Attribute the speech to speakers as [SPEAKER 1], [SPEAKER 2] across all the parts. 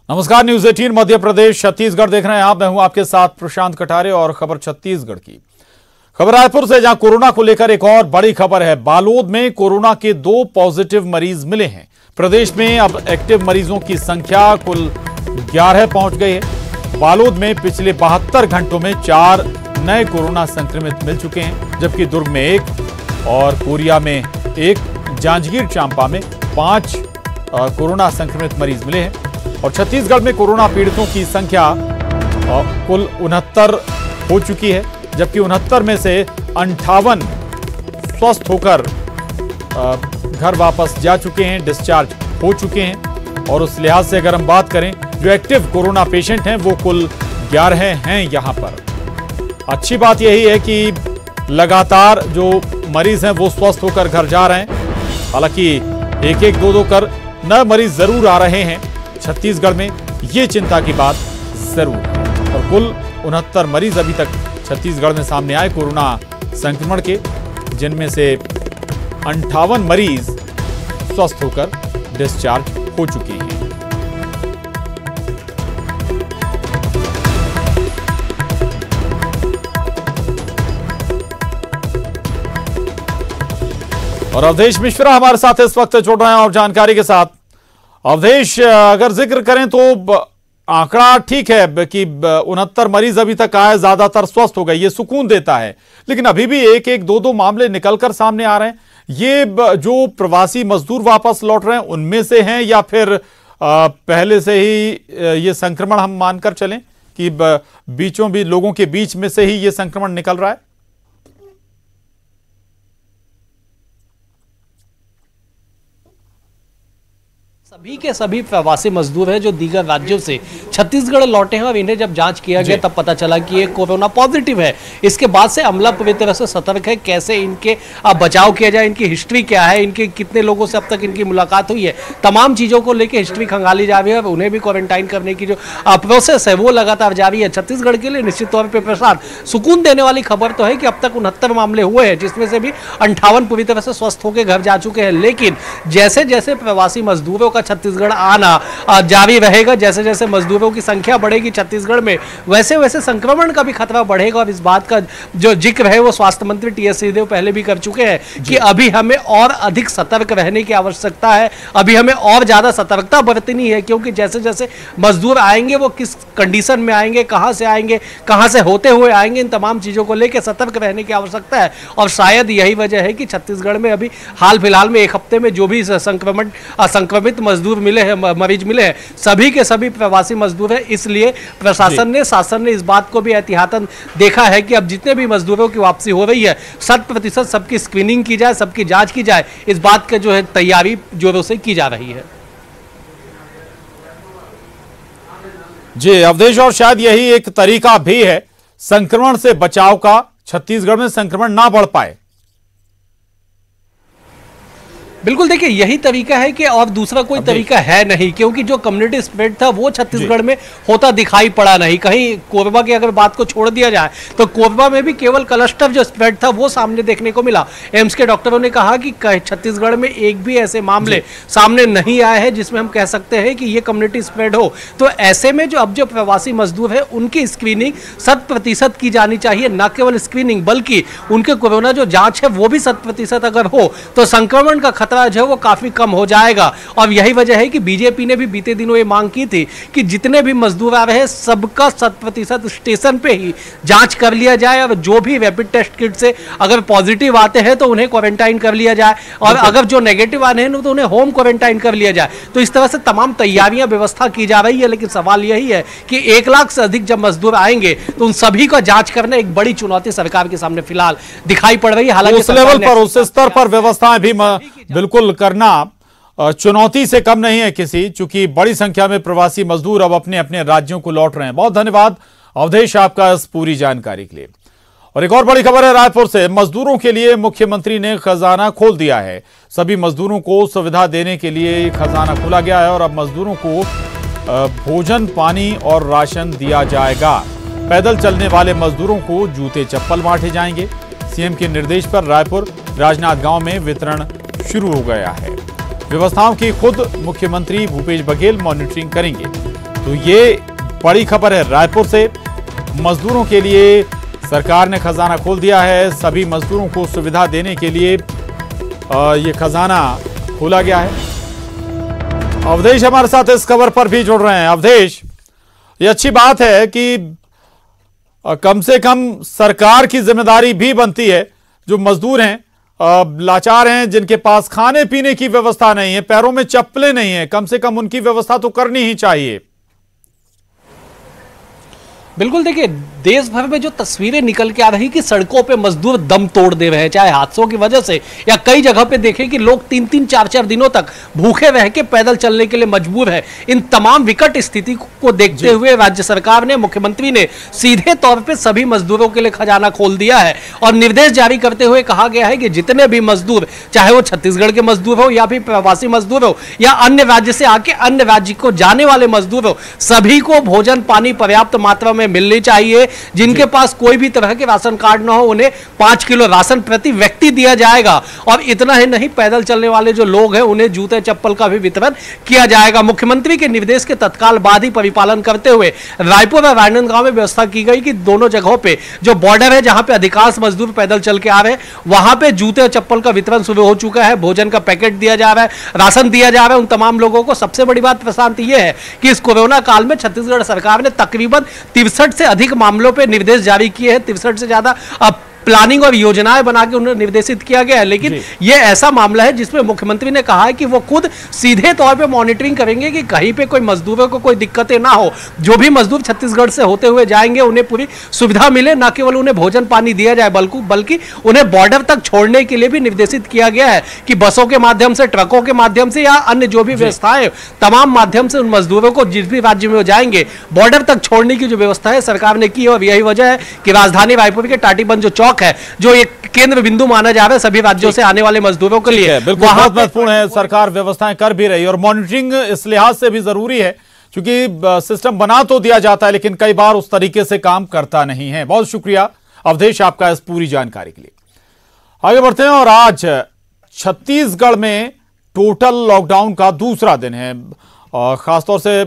[SPEAKER 1] नमस्कार, न्यूज 18 मध्य प्रदेश छत्तीसगढ़ देख रहे हैं आप। मैं हूं आपके साथ प्रशांत कटारे और खबर छत्तीसगढ़ की। खबर रायपुर से, जहां कोरोना को लेकर एक और बड़ी खबर है। बालोद में कोरोना के 2 पॉजिटिव मरीज मिले हैं। प्रदेश में अब एक्टिव मरीजों की संख्या कुल 11 पहुंच गई है। बालोद में पिछले 72 घंटों में 4 नए कोरोना संक्रमित मिल चुके हैं, जबकि दुर्ग में 1 और कोरिया में 1, जांजगीर चांपा में 5 कोरोना संक्रमित मरीज मिले हैं। और छत्तीसगढ़ में कोरोना पीड़ितों की संख्या कुल 69 हो चुकी है, जबकि 69 में से 58 स्वस्थ होकर घर वापस जा चुके हैं, डिस्चार्ज हो चुके हैं। और उस लिहाज से अगर हम बात करें, जो एक्टिव कोरोना पेशेंट हैं वो कुल 11 हैं यहां पर। अच्छी बात यही है कि लगातार जो मरीज हैं वो स्वस्थ होकर घर जा रहे हैं। हालांकि 1-1, 2-2 कर नए मरीज जरूर आ रहे हैं छत्तीसगढ़ में, ये चिंता की बात जरूर है। और कुल 69 मरीज अभी तक छत्तीसगढ़ में सामने आए कोरोना संक्रमण के, जिनमें से 58 मरीज स्वस्थ होकर डिस्चार्ज हो चुके हैं। और अवधेश मिश्रा हमारे साथ इस वक्त जुड़ रहे हैं और जानकारी के साथ। अवधेश, अगर जिक्र करें तो आंकड़ा ठीक है कि 69 मरीज अभी तक आए, ज्यादातर स्वस्थ हो गए, ये सुकून देता है। लेकिन अभी भी 1-1, 2-2 मामले निकलकर सामने आ रहे हैं। ये जो प्रवासी मजदूर वापस लौट रहे हैं उनमें से हैं, या फिर पहले से ही ये संक्रमण हम मानकर चलें कि बीचों भी लोगों के बीच में से ही ये संक्रमण निकल रहा है?
[SPEAKER 2] सभी के सभी प्रवासी मजदूर हैं जो दीगर राज्यों से छत्तीसगढ़ लौटे हैं, और इन्हें जब जांच किया गया तब पता चला कि ये कोरोना पॉजिटिव है। इसके बाद से अमला पूरी तरह से सतर्क है, कैसे इनके बचाव किया जाए, इनकी हिस्ट्री क्या है, इनके कितने लोगों से अब तक इनकी मुलाकात हुई है, तमाम चीज़ों को लेकर हिस्ट्री खंगाली जा रही है। उन्हें भी क्वारंटाइन करने की जो प्रोसेस है वो लगातार जारी है। छत्तीसगढ़ के लिए निश्चित तौर पर प्रसाद सुकून देने वाली खबर तो है कि अब तक 69 मामले हुए हैं, जिसमें से भी 58 पूरी तरह से स्वस्थ होकर घर जा चुके हैं। लेकिन जैसे जैसे प्रवासी मजदूरों का छत्तीसगढ़ आना जारी रहेगा, जैसे जैसे मजदूरों की संख्या बढ़ेगी छत्तीसगढ़ में, वैसे वैसे संक्रमण का भी खतरा बढ़ेगा। और इस बात का जो जिक्र है वो स्वास्थ्य मंत्री टीएस सिंहदेव पहले भी कर चुके हैं कि अभी हमें और अधिक सतर्क रहने की आवश्यकता है। अभी हमें और ज्यादा सतर्कता बरतनी है, क्योंकि जैसे जैसे मजदूर आएंगे वो किस कंडीशन में आएंगे, कहां से आएंगे, कहां से होते हुए आएंगे, इन तमाम चीजों को लेकर सतर्क रहने की आवश्यकता है। और शायद यही वजह है कि छत्तीसगढ़ में अभी हाल फिलहाल में 1 हफ्ते में जो भी संक्रमित मजदूर मिले हैं, मरीज मिले हैं, सभी के सभी प्रवासी मजदूर हैं। इसलिए प्रशासन शासन ने इस बात को भी एहतियातन देखा है कि अब जितने भी मजदूरों की वापसी हो रही है 100% सबकी स्क्रीनिंग की जाए, सबकी जांच की जाए। इस बात का जो है तैयारी जोरों से की जा रही है।
[SPEAKER 1] जी अवधेश, और शायद यही एक तरीका भी है संक्रमण से बचाव का, छत्तीसगढ़ में संक्रमण ना बढ़ पाए।
[SPEAKER 2] बिल्कुल, देखिए यही तरीका है कि और दूसरा कोई तरीका है नहीं, क्योंकि जो कम्युनिटी स्प्रेड था वो छत्तीसगढ़ में होता दिखाई पड़ा नहीं। कहीं कोरबा की अगर बात को छोड़ दिया जाए तो कोरबा में भी केवल क्लस्टर जो स्प्रेड था वो सामने देखने को मिला। एम्स के डॉक्टरों ने कहा कि छत्तीसगढ़ में एक भी ऐसे मामले सामने नहीं आए हैं जिसमें हम कह सकते हैं कि ये कम्युनिटी स्प्रेड हो। तो ऐसे में जो अब जो प्रवासी मजदूर है उनकी स्क्रीनिंग 100% की जानी चाहिए। न केवल स्क्रीनिंग बल्कि उनके कोरोना जो जांच है वो भी 100% अगर हो तो संक्रमण का खतरा जो है वो काफी कम हो जाएगा। और यही वजह है कि बीजेपी ने भी बीते दिनों ये मांग की थी कि जितने भी मजदूर आ रहे हैं सबका 100% स्टेशन पे ही जांच कर लिया जाए, और जो भी रैपिड टेस्ट किट से अगर पॉजिटिव आते हैं तो उन्हें क्वारंटाइन कर लिया जाए, और अगर जो नेगेटिव आने हैं तो उन्हें होम क्वारंटाइन कर लिया जाए। तो इस तरह से तमाम तैयारियां व्यवस्था की जा रही है। लेकिन सवाल यही है कि 1 लाख से अधिक जब मजदूर आएंगे तो उन सभी का जांच करना एक बड़ी चुनौती सरकार के सामने फिलहाल दिखाई पड़ रही है। हालांकि
[SPEAKER 1] उस लेवल पर, उस स्तर पर व्यवस्थाएं भी बिल्कुल करना चुनौती से कम नहीं है किसी, चूंकि बड़ी संख्या में प्रवासी मजदूर अब अपने अपने राज्यों को लौट रहे हैं। बहुत धन्यवाद अवधेश आपका इस पूरी जानकारी के लिए। और एक और बड़ी खबर है रायपुर से। मजदूरों के लिए मुख्यमंत्री ने खजाना खोल दिया है। सभी मजदूरों को सुविधा देने के लिए खजाना खोला गया है और अब मजदूरों को भोजन, पानी और राशन दिया जाएगा। पैदल चलने वाले मजदूरों को जूते चप्पल बांटे जाएंगे। सीएम के निर्देश पर रायपुर राजनांदगांव में वितरण शुरू हो गया है। व्यवस्थाओं की खुद मुख्यमंत्री भूपेश बघेल मॉनिटरिंग करेंगे। तो ये बड़ी खबर है रायपुर से। मजदूरों के लिए सरकार ने खजाना खोल दिया है। सभी मजदूरों को सुविधा देने के लिए ये खजाना खोला गया है। अवधेश हमारे साथ इस खबर पर भी जुड़ रहे हैं। अवधेश, ये अच्छी बात है कि कम से कम सरकार की जिम्मेदारी भी बनती है। जो मजदूर हैं, लाचार हैं, जिनके पास खाने पीने की व्यवस्था नहीं है, पैरों में चप्पलें नहीं है, कम से कम उनकी व्यवस्था तो करनी ही चाहिए।
[SPEAKER 2] बिल्कुल, देखिए देश भर में जो तस्वीरें निकल के आ रही कि सड़कों पे मजदूर दम तोड़ दे रहे हैं, चाहे हादसों की वजह से या कई जगह पे देखें कि लोग 3-3, 4-4 दिनों तक भूखे रह के पैदल चलने के लिए मजबूर है। इन तमाम विकट स्थिति को देखते हुए राज्य सरकार ने, मुख्यमंत्री ने सीधे तौर पे सभी मजदूरों के लिए खजाना खोल दिया है और निर्देश जारी करते हुए कहा गया है कि जितने भी मजदूर, चाहे वो छत्तीसगढ़ के मजदूर हो या फिर प्रवासी मजदूर हो या अन्य राज्य से आके अन्य राज्य को जाने वाले मजदूर हो, सभी को भोजन पानी पर्याप्त मात्रा में मिलनी चाहिए। जिनके पास कोई भी तरह के राशन कार्ड ना हो, उन्हें 5 किलो राशन प्रति व्यक्ति दिया जाएगा। और इतना ही नहीं, पैदल चलने वाले जो लोग हैं उन्हें जूते चप्पल का भी वितरण किया जाएगा। मुख्यमंत्री के निर्देश के तत्काल बाद ही परिपालन करते हुए रायपुर और राजनांदगांव में व्यवस्था की गई कि दोनों जगहों पे जो बॉर्डर है, जहां पे अधिकांश मजदूर पैदल चल के आ रहे हैं, वहां पे जूते और चप्पल का वितरण शुरू हो चुका है। भोजन का पैकेट दिया जा रहा है, राशन दिया जा रहा है उन तमाम लोगों को। सबसे बड़ी बात प्रशांत यह है कि इस कोरोना काल में छत्तीसगढ़ सरकार ने तकरीबन 63 से अधिक मामलों पे निर्देश जारी किए हैं। 63 से ज्यादा प्लानिंग और योजनाएं बना के उन्हें निर्देशित किया गया है। लेकिन यह ऐसा मामला है जिसमें मुख्यमंत्री ने कहा है कि वो खुद सीधे तौर पे मॉनिटरिंग करेंगे कि कहीं पे कोई मजदूरों को कोई दिक्कतें ना हो। जो भी मजदूर छत्तीसगढ़ से होते हुए जाएंगे उन्हें पूरी सुविधा मिले, न केवल उन्हें भोजन पानी दिया जाए बल्कि उन्हें बॉर्डर तक छोड़ने के लिए भी निर्देशित किया गया है कि बसों के माध्यम से, ट्रकों के माध्यम से या अन्य जो भी व्यवस्थाएं, तमाम माध्यम से उन मजदूरों को जिस भी राज्य में वो जाएंगे बॉर्डर तक छोड़ने की जो व्यवस्था है सरकार ने की। और यही वजह है कि राजधानी रायपुर के टाटीबंध जो चौक है, जो एक केंद्र बिंदु माना जा रहा है सभी राज्यों से आने वाले मजदूरों के लिए,
[SPEAKER 1] बिल्कुल बहुत महत्वपूर्ण है। सरकार व्यवस्थाएं कर भी रही है और मॉनिटरिंग इस लिहाज से भी जरूरी है क्योंकि सिस्टम बना तो दिया जाता है लेकिन कई बार उस तरीके से काम करता नहीं है। बहुत शुक्रिया अवधेश आपका इस पूरी जानकारी के लिए। आगे बढ़ते हैं और आज छत्तीसगढ़ में टोटल लॉकडाउन का दूसरा दिन है। खासतौर से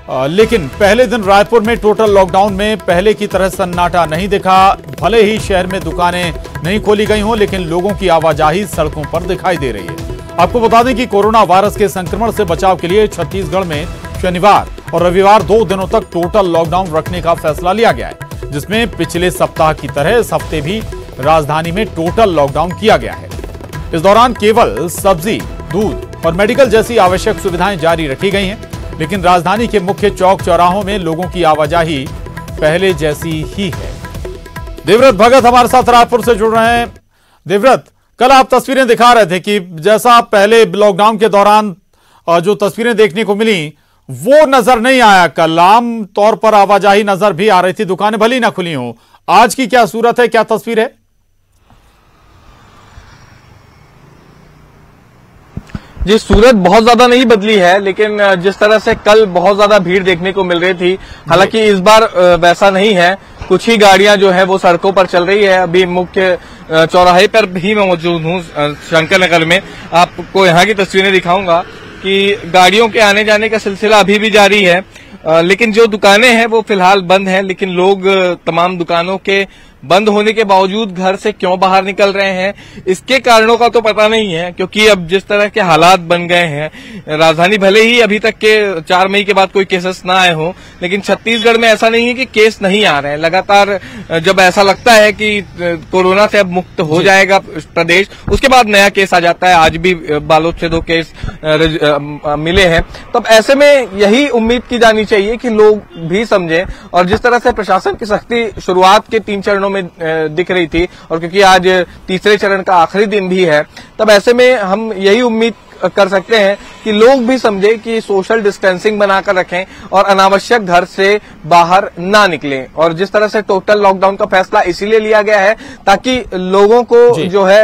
[SPEAKER 1] लेकिन पहले दिन रायपुर में टोटल लॉकडाउन में पहले की तरह सन्नाटा नहीं दिखा। भले ही शहर में दुकानें नहीं खोली गई हों लेकिन लोगों की आवाजाही सड़कों पर दिखाई दे रही है। आपको बता दें कि कोरोना वायरस के संक्रमण से बचाव के लिए छत्तीसगढ़ में शनिवार और रविवार 2 दिनों तक टोटल लॉकडाउन रखने का फैसला लिया गया है, जिसमें पिछले सप्ताह की तरह इस हफ्ते भी राजधानी में टोटल लॉकडाउन किया गया है। इस दौरान केवल सब्जी, दूध और मेडिकल जैसी आवश्यक सुविधाएं जारी रखी गई हैं, लेकिन राजधानी के मुख्य चौक चौराहों में लोगों की आवाजाही पहले जैसी ही है। देवव्रत भगत हमारे साथ रायपुर से जुड़ रहे हैं। देवव्रत, कल आप तस्वीरें दिखा रहे थे कि जैसा पहले लॉकडाउन के दौरान जो तस्वीरें देखने को मिली वो नजर नहीं आया। कल आम तौर पर आवाजाही नजर भी आ रही थी, दुकानें भली ना खुली हों। आज की क्या सूरत है, क्या तस्वीर है?
[SPEAKER 3] जी, सूरत बहुत ज्यादा नहीं बदली है, लेकिन जिस तरह से कल बहुत ज्यादा भीड़ देखने को मिल रही थी, हालांकि इस बार वैसा नहीं है। कुछ ही गाड़ियां जो है वो सड़कों पर चल रही है। अभी मुख्य चौराहे पर भी मैं मौजूद हूँ शंकर नगर में। आपको यहाँ की तस्वीरें दिखाऊंगा कि गाड़ियों के आने जाने का सिलसिला अभी भी जारी है, लेकिन जो दुकानें हैं वो फिलहाल बंद हैं। लेकिन लोग तमाम दुकानों के बंद होने के बावजूद घर से क्यों बाहर निकल रहे हैं, इसके कारणों का तो पता नहीं है, क्योंकि अब जिस तरह के हालात बन गए हैं, राजधानी भले ही अभी तक के 4 मई के बाद कोई केसेस ना आए हो, लेकिन छत्तीसगढ़ में ऐसा नहीं है कि केस नहीं आ रहे हैं। लगातार जब ऐसा लगता है कि कोरोना से अब मुक्त हो जाएगा प्रदेश, उसके बाद नया केस आ जाता है। आज भी बालोद से 2 केस मिले हैं। तो अब ऐसे में यही उम्मीद की जानी चाहिए कि लोग भी समझें, और जिस तरह से प्रशासन की सख्ती शुरुआत के 3 चरणों में दिख रही थी, और क्योंकि आज तीसरे चरण का आखिरी दिन भी है, तब ऐसे में हम यही उम्मीद कर सकते हैं कि लोग भी समझें कि सोशल डिस्टेंसिंग बनाकर रखें और अनावश्यक घर से बाहर ना निकलें। और जिस तरह से टोटल लॉकडाउन का फैसला इसीलिए लिया गया है ताकि लोगों को जो है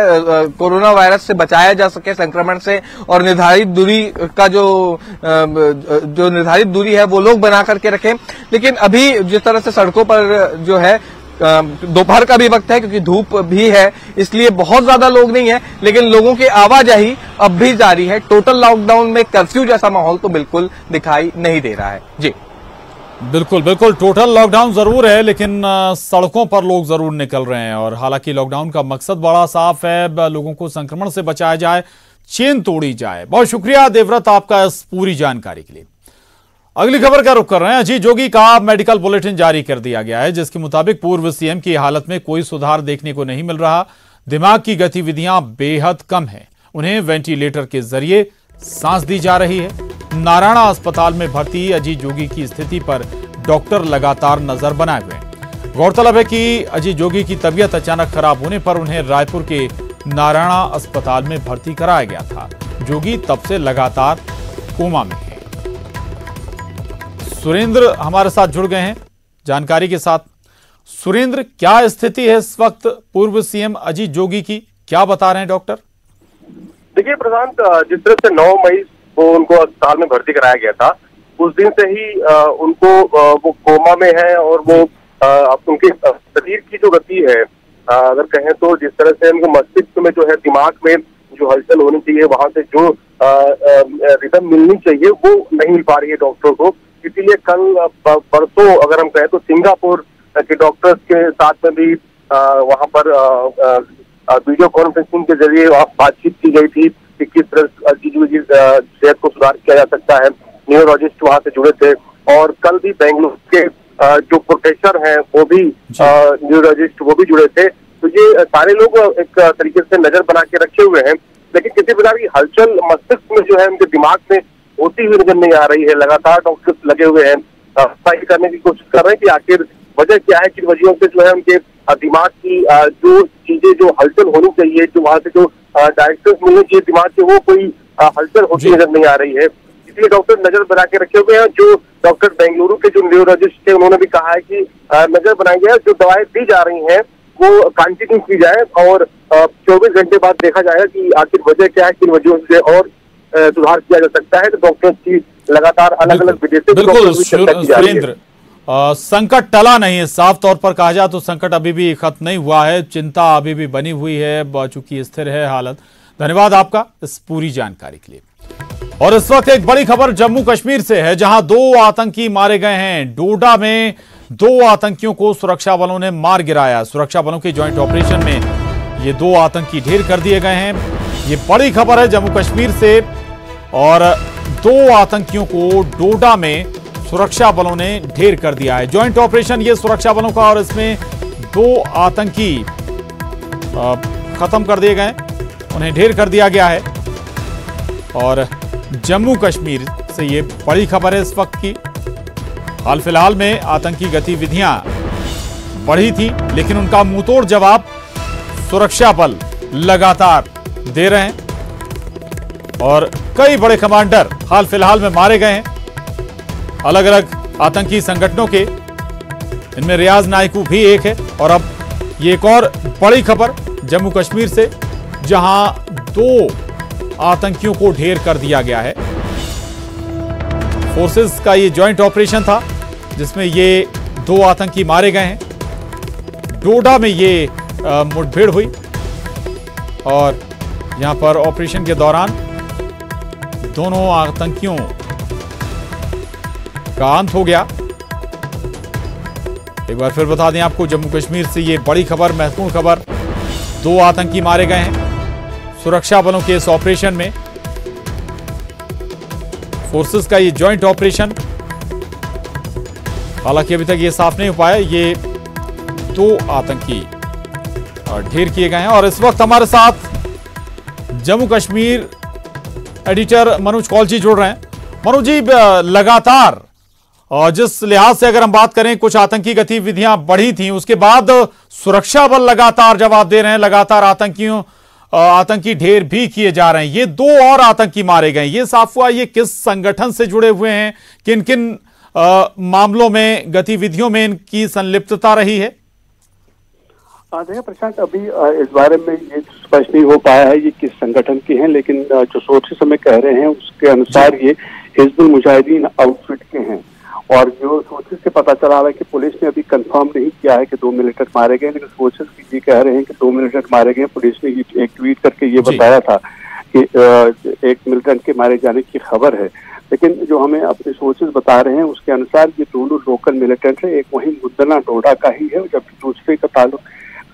[SPEAKER 3] कोरोना वायरस से बचाया जा सके, संक्रमण से, और निर्धारित दूरी का जो निर्धारित दूरी है वो लोग बना करके रखें। लेकिन अभी जिस तरह से सड़कों पर जो है दोपहर का भी वक्त है, क्योंकि धूप भी है, इसलिए बहुत ज्यादा लोग नहीं है, लेकिन लोगों की आवाजाही अब भी जारी है। टोटल लॉकडाउन में कर्फ्यू जैसा माहौल तो बिल्कुल दिखाई नहीं दे रहा है। जी
[SPEAKER 1] बिल्कुल बिल्कुल, टोटल लॉकडाउन जरूर है, लेकिन सड़कों पर लोग जरूर निकल रहे हैं। और हालांकि लॉकडाउन का मकसद बड़ा साफ है, लोगों को संक्रमण से बचाया जाए, चेन तोड़ी जाए। बहुत शुक्रिया देवव्रत आपका इस पूरी जानकारी के लिए। अगली खबर का रुख कर रहे हैं। अजीत जोगी का मेडिकल बुलेटिन जारी कर दिया गया है, जिसके मुताबिक पूर्व सीएम की हालत में कोई सुधार देखने को नहीं मिल रहा। दिमाग की गतिविधियां बेहद कम है, उन्हें वेंटिलेटर के जरिए सांस दी जा रही है। नारायणा अस्पताल में भर्ती अजीत जोगी की स्थिति पर डॉक्टर लगातार नजर बनाए हुए हैं। गौरतलब है कि अजीत जोगी की तबीयत अचानक खराब होने पर उन्हें रायपुर के नारायणा अस्पताल में भर्ती कराया गया था। जोगी तब से लगातार कोमा में है। सुरेंद्र हमारे साथ जुड़ गए हैं जानकारी के साथ। सुरेंद्र, क्या स्थिति है इस वक्त पूर्व सीएम अजीत जोगी की, क्या बता रहे हैं डॉक्टर?
[SPEAKER 4] देखिए प्रशांत, जिस तरह से 9 मई को उनको अस्पताल में भर्ती कराया गया था, उस दिन से ही उनको वो कोमा में है। और वो उनके शरीर की जो गति है, अगर कहें तो जिस तरह से उनके मस्तिष्क में जो है, दिमाग में जो हलचल होनी चाहिए, वहां से जो रिदम मिलनी चाहिए, वो नहीं मिल पा रही है डॉक्टरों को। इसीलिए कल परसों अगर हम कहें तो सिंगापुर के डॉक्टर्स के साथ में भी वहां पर वीडियो कॉन्फ्रेंसिंग के जरिए बातचीत की गई थी कि किस तरह अजीत जोगी की सेहत को सुधार किया जा सकता है। न्यूरोलॉजिस्ट वहां से जुड़े थे। और कल भी बेंगलुरु के जो प्रोफेसर हैं वो भी न्यूरोलॉजिस्ट वो भी जुड़े थे। तो ये सारे लोग एक तरीके से नजर बना के रखे हुए हैं, लेकिन किसी प्रकार की हलचल मस्तिष्क में जो है, उनके दिमाग में होती हुई नजर नहीं आ रही है। लगातार डॉक्टर्स लगे हुए हैं, सही करने की कोशिश कर रहे हैं कि आखिर वजह क्या है, किन वजहों से जो है उनके दिमाग की जो चीजें, जो हलचल होनी चाहिए, जो वहां से जो डायरेक्शंस मिलनी चाहिए दिमाग के, वो कोई हलचल होती नजर नहीं आ रही है। इसलिए डॉक्टर नजर बना के रखे हुए हैं। जो डॉक्टर बेंगलुरु के जो न्यूरोलॉजिस्ट थे, उन्होंने भी कहा है कि नजर बनाई गया, जो दवाएं दी जा रही हैं वो कंटिन्यू की जाए और 24 घंटे बाद देखा जाएगा कि आखिर वजह क्या है, किन वजहों से और सुधार किया जा सकता है। तो डॉक्टर्स की लगातार अलग अलग वजह से
[SPEAKER 1] बिल्कुल सुरेंद्र, संकट टला नहीं है। साफ तौर पर कहा जाए तो संकट अभी भी खत्म नहीं हुआ है, चिंता अभी भी बनी हुई है, चूंकि स्थिर है हालत। धन्यवाद आपका इस पूरी जानकारी के लिए। और इस वक्त एक बड़ी खबर जम्मू कश्मीर से है, जहां 2 आतंकी मारे गए हैं। डोडा में 2 आतंकियों को सुरक्षा बलों ने मार गिराया। सुरक्षा बलों के ज्वाइंट ऑपरेशन में ये 2 आतंकी ढेर कर दिए गए हैं। ये बड़ी खबर है जम्मू कश्मीर से। और 2 आतंकियों को डोडा में सुरक्षा बलों ने ढेर कर दिया है। ज्वाइंट ऑपरेशन ये सुरक्षा बलों का, और इसमें 2 आतंकी खत्म कर दिए गए, उन्हें ढेर कर दिया गया है। और जम्मू कश्मीर से ये बड़ी खबर है इस वक्त की। हाल फिलहाल में आतंकी गतिविधियां बढ़ी थी, लेकिन उनका मुंहतोड़ जवाब सुरक्षा बल लगातार दे रहे हैं। और कई बड़े कमांडर हाल फिलहाल में मारे गए हैं अलग अलग आतंकी संगठनों के। इनमें रियाज नायकू भी एक है। और अब ये एक और बड़ी खबर जम्मू कश्मीर से, जहां 2 आतंकियों को ढेर कर दिया गया है। फोर्सेस का ये ज्वाइंट ऑपरेशन था, जिसमें ये 2 आतंकी मारे गए हैं। डोडा में ये मुठभेड़ हुई और यहां पर ऑपरेशन के दौरान दोनों आतंकियों का अंत हो गया। एक बार फिर बता दें आपको, जम्मू कश्मीर से ये बड़ी खबर, महत्वपूर्ण खबर, 2 आतंकी मारे गए हैं सुरक्षा बलों के इस ऑपरेशन में। फोर्सेस का ये ज्वाइंट ऑपरेशन, हालांकि अभी तक ये साफ नहीं हो पाया, ये 2 आतंकी ढेर किए गए हैं। और इस वक्त हमारे साथ जम्मू कश्मीर एडिटर मनोज कौलजी जुड़ रहे हैं। मनोज जी, लगातार और जिस लिहाज से अगर हम बात करें, कुछ आतंकी गतिविधियां बढ़ी थी, उसके बाद सुरक्षा बल लगातार जवाब दे रहे हैं, लगातार आतंकी ढेर भी किए जा रहे हैं। ये 2 और आतंकी मारे गए, ये साफ हुआ ये किस संगठन से जुड़े हुए हैं, किन किन मामलों में, गतिविधियों में इनकी संलिप्तता रही है?
[SPEAKER 5] देखिए प्रशांत, अभी इस बारे में ये स्पष्ट नहीं हो पाया है ये किस संगठन के हैं, लेकिन जो सोर्सेस हमें कह रहे हैं उसके अनुसार ये हिजबुल मुजाहिदीन आउटफिट के हैं। और जो सोर्सेस से पता चला है कि पुलिस ने अभी कंफर्म नहीं किया है कि 2 मिलिटेंट मारे गए, लेकिन सोर्सेस ये कह रहे हैं कि 2 मिलिटेंट मारे गए। पुलिस ने एक ट्वीट करके ये बताया था कि 1 मिलिटेंट के मारे जाने की खबर है। लेकिन जो हमें अपने सोर्सेज बता रहे हैं उसके अनुसार ये दोनों लोकल मिलिटेंट है, एक वहीं मुंदना डोडा का ही है, जबकि दूसरे का ताल्लुक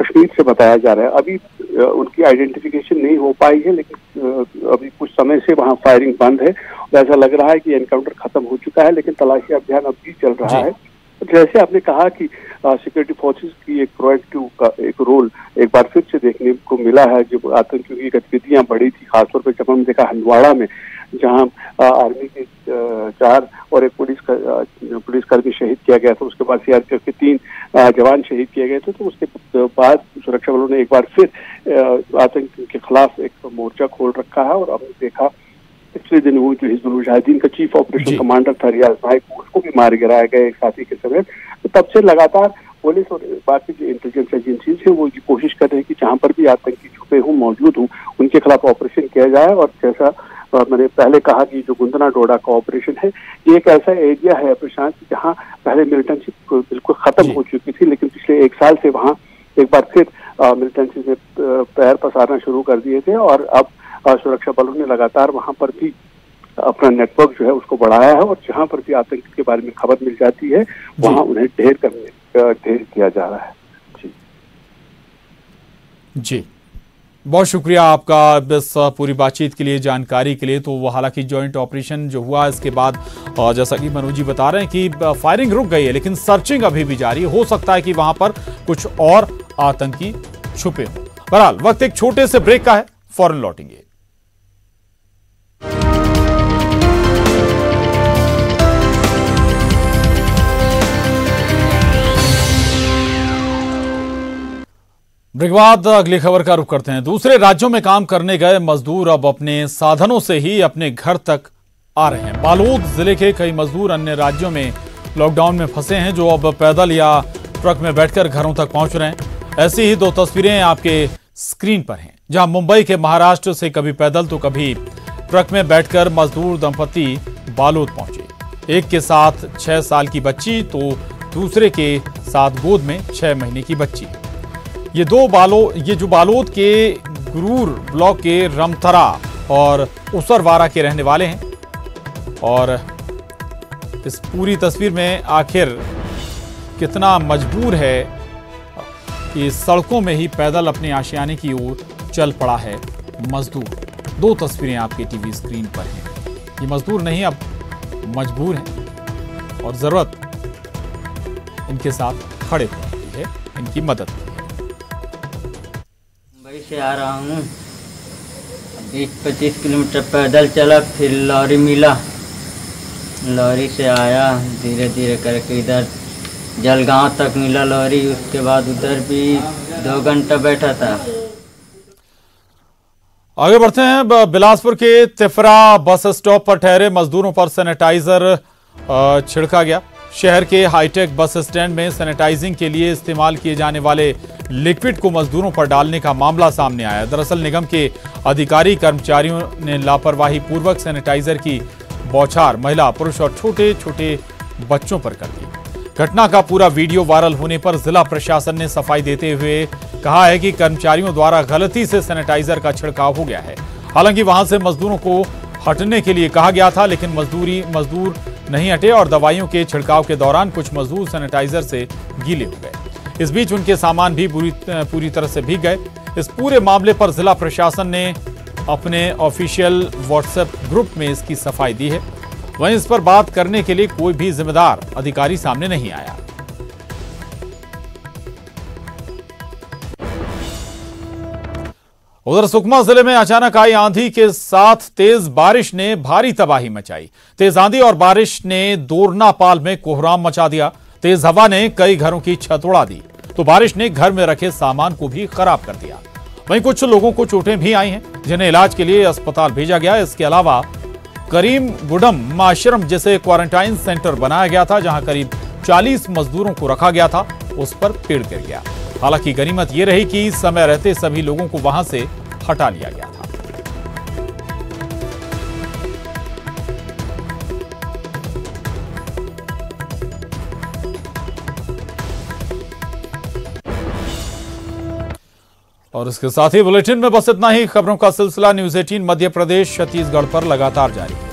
[SPEAKER 5] कश्मीर से बताया जा रहा है। अभी उनकी आइडेंटिफिकेशन नहीं हो पाई है, लेकिन अभी कुछ समय से वहाँ फायरिंग बंद है और ऐसा लग रहा है कि एनकाउंटर खत्म हो चुका है, लेकिन तलाशी अभियान अब भी चल रहा है। जैसे आपने कहा कि सिक्योरिटी फोर्सेस की एक प्रोएक्टिव का एक रोल एक बार फिर से देखने को मिला है। जब आतंकियों की गतिविधियां बढ़ी थी, खासतौर पर जब हमने देखा हंदवाड़ा में, जहां आर्मी के 4 और एक पुलिसकर्मी शहीद किया गया था, उसके बाद सीआरपीएफ के 3 जवान शहीद किए गए थे, तो उसके बाद सुरक्षा बलों ने एक बार फिर आतंकियों के खिलाफ एक मोर्चा खोल रखा है। और हमने देखा पिछले दिन वो जो हिजबुल मुजाहिदीन का चीफ ऑपरेशन कमांडर था रियाज नाइक, उसको भी मार गिराया गया एक साथी के समेत। तो तब से लगातार पुलिस और बाकी जो इंटेलिजेंस एजेंसीज हैं वो ये कोशिश कर रहे हैं कि जहां पर भी आतंकी छुपे हों, मौजूद हों, उनके खिलाफ ऑपरेशन किया जाए। और जैसा मैंने पहले कहा कि जो गुंदना डोडा का ऑपरेशन है, ये एक ऐसा एरिया है प्रशांत जहाँ पहले मिलिटेंसी बिल्कुल खत्म हो चुकी थी, लेकिन पिछले 1 साल से वहाँ एक बार फिर मिलिटेंसी ने पैर पसारना शुरू कर दिए थे। और अब सुरक्षा बलों ने लगातार वहां पर भी अपना नेटवर्क जो है उसको बढ़ाया है, और जहां पर भी आतंक के बारे में खबर मिल जाती है वहां उन्हें ढेर किया जा रहा है।
[SPEAKER 1] जी बहुत शुक्रिया आपका इस पूरी बातचीत के लिए, जानकारी के लिए। तो वो हालांकि जॉइंट ऑपरेशन जो हुआ इसके बाद जैसा कि मनोज जी बता रहे हैं कि फायरिंग रुक गई है, लेकिन सर्चिंग अभी भी जारी हो सकता है कि वहां पर कुछ और आतंकी छुपे हों। बहरहाल वक्त एक छोटे से ब्रेक का है, फौरन लौटेंगे। ब्रेक बाद अगली खबर का रुख करते हैं। दूसरे राज्यों में काम करने गए मजदूर अब अपने साधनों से ही अपने घर तक आ रहे हैं। बालोद जिले के कई मजदूर अन्य राज्यों में लॉकडाउन में फंसे हैं, जो अब पैदल या ट्रक में बैठकर घरों तक पहुंच रहे हैं। ऐसी ही 2 तस्वीरें आपके स्क्रीन पर हैं, जहां मुंबई के महाराष्ट्र से कभी पैदल तो कभी ट्रक में बैठकर मजदूर दंपति बालोद पहुंचे। एक के साथ 6 साल की बच्ची तो दूसरे के साथ गोद में 6 महीने की बच्ची। ये जो बालोद के गुरूर ब्लॉक के रमथरा और उसरवारा के रहने वाले हैं। और इस पूरी तस्वीर में आखिर कितना मजबूर है कि सड़कों में ही पैदल अपने आशियाने की ओर चल पड़ा है मजदूर। 2 तस्वीरें आपके टीवी स्क्रीन पर हैं। ये मजदूर नहीं, अब मजबूर हैं और जरूरत इनके साथ खड़े होने है, इनकी मदद की है।
[SPEAKER 6] मुंबई से आ रहा हूँ, 20-25 किलोमीटर पैदल चला, फिर लॉरी मिला, लॉरी से आया, धीरे धीरे करके इधर जलगांव तक मिला लॉरी। उसके बाद उधर भी 2 घंटा बैठा था।
[SPEAKER 1] आगे बढ़ते हैं। बिलासपुर के तिफरा बस स्टॉप पर ठहरे मजदूरों पर सैनिटाइजर छिड़का गया। शहर के हाईटेक बस स्टैंड में सैनिटाइजिंग के लिए इस्तेमाल किए जाने वाले लिक्विड को मजदूरों पर डालने का मामला सामने आया। दरअसल निगम के अधिकारी कर्मचारियों ने लापरवाही पूर्वक सैनिटाइजर की बौछार महिला, पुरुष और छोटे छोटे बच्चों पर कर दी। घटना का पूरा वीडियो वायरल होने पर जिला प्रशासन ने सफाई देते हुए कहा है कि कर्मचारियों द्वारा गलती से सैनिटाइजर का छिड़काव हो गया है। हालांकि वहां से मजदूरों को हटने के लिए कहा गया था, लेकिन मजदूर नहीं हटे और दवाइयों के छिड़काव के दौरान कुछ मजदूर सैनिटाइजर से गीले हो गए। इस बीच उनके सामान भी पूरी तरह से भीग गए। इस पूरे मामले पर जिला प्रशासन ने अपने ऑफिशियल व्हाट्सएप ग्रुप में इसकी सफाई दी है। वहीं इस पर बात करने के लिए कोई भी जिम्मेदार अधिकारी सामने नहीं आया। उधर सुकमा जिले में अचानक आई आंधी के साथ तेज बारिश ने भारी तबाही मचाई। तेज आंधी और बारिश ने दोरनापाल में कोहराम मचा दिया। तेज हवा ने कई घरों की छत उड़ा दी, तो बारिश ने घर में रखे सामान को भी खराब कर दिया। वहीं कुछ लोगों को चोटें भी आई हैं, जिन्हें इलाज के लिए अस्पताल भेजा गया। इसके अलावा करीमगुडम आश्रम जैसे क्वारंटाइन सेंटर बनाया गया था, जहां करीब 40 मजदूरों को रखा गया था, उस पर पेड़ गिर गया। हालांकि गनीमत यह रही कि समय रहते सभी लोगों को वहां से हटा लिया गया था। और इसके साथ ही बुलेटिन में बस इतना ही। खबरों का सिलसिला न्यूज़ 18 मध्य प्रदेश छत्तीसगढ़ पर लगातार जारी।